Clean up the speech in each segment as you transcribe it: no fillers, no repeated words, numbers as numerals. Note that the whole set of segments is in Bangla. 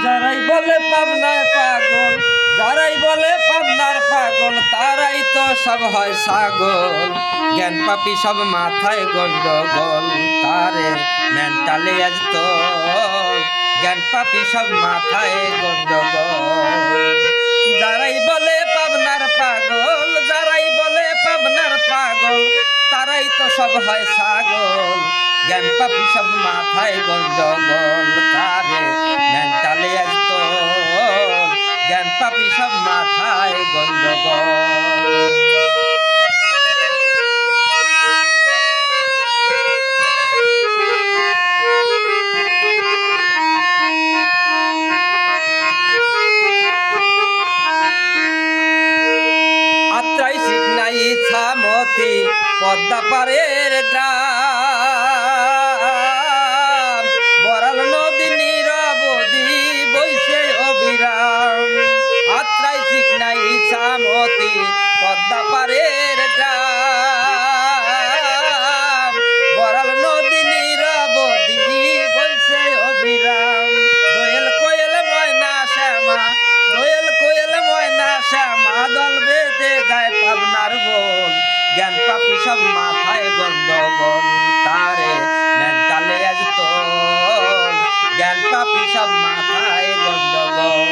যারাই বলে পাবনার পাগল, যারাই বলে পাবনার পাগল, তারাই তো সব হয় ছাগল। জ্ঞান পাপি সব মাথায় গন্ডগোল, তারে মেন্টালে আজ তো জ্ঞান পাপি সব মাথায় গন্ডগোল। যারাই বলে পাবনার পাগল, যারাই বলে পাবনার পাগল, তারাই তো সব হয় ছাগল। জ্ঞান পাপি সব মাথায় গন্ডগোল, তারে মেন্টালে আজ তো জ্ঞান পাপি সব মাথায় গন্ডগোল। আত্রাই সিকনাই ইছামতি পদ্মা পারের গ্রাম, বরাল নদী নীরবধি বইছে অবিরাম। আত্রাই সিকনাই ইছামতি পদ্মা পারের গ্রাম, বরাল নদী নীরবধি বইছে অবিরাম। দোয়েল কোয়েল ময়না শ্যামা, দোয়েল কোয়েল ময়না শ্যামা দল বেঁধে গায়ে পাবনার বল। জ্ঞান পাপি সব মাথায় গন্ডগোল, তারে মেন্টালে আজ তোল। জ্ঞান পাপি সব মাথায় গন্ডগোল।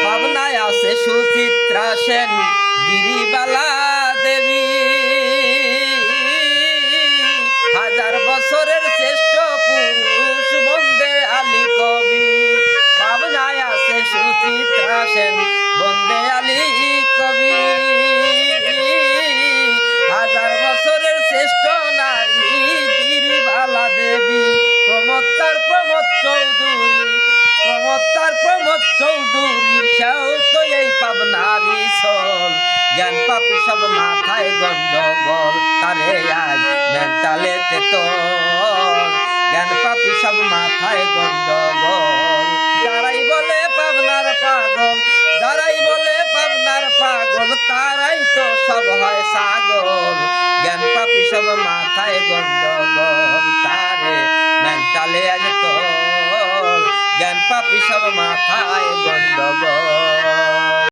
পাবনায় আছে সুচিত্রা সেন, গিরিবালা দেবী, হাজার বছরের শ্রেষ্ঠ পুরুষ বন্দে আলী কবি। পাবনায় আছে সুচিত্রা সেন, বন্দে আলী কবি, হাজার বছরের শ্রেষ্ঠ নারী গিরিবালা দেবী। প্রমত্তার প্রমোদ চৌধুরী, প্রমত্তার প্রমোদ চৌধুরী, সেও তো এই পাবনারি চল। জ্ঞান পাপি সব মাথায় গন্ডগোল, তারে আজ মেন্টালেতে তোল। জ্ঞান পাপি সব মাথায় গন্ডগোল। যারাই বলে পাবনার পাগল, যারাই বলে পাবনার পাগল, তারাই তো সব হয় ছাগল। জ্ঞান পাপি সব মাথায় গন্ডগোল, তারে মেন্টালে আজ তোল। জ্ঞান পাপি সব মাথায় গন্ডগোল।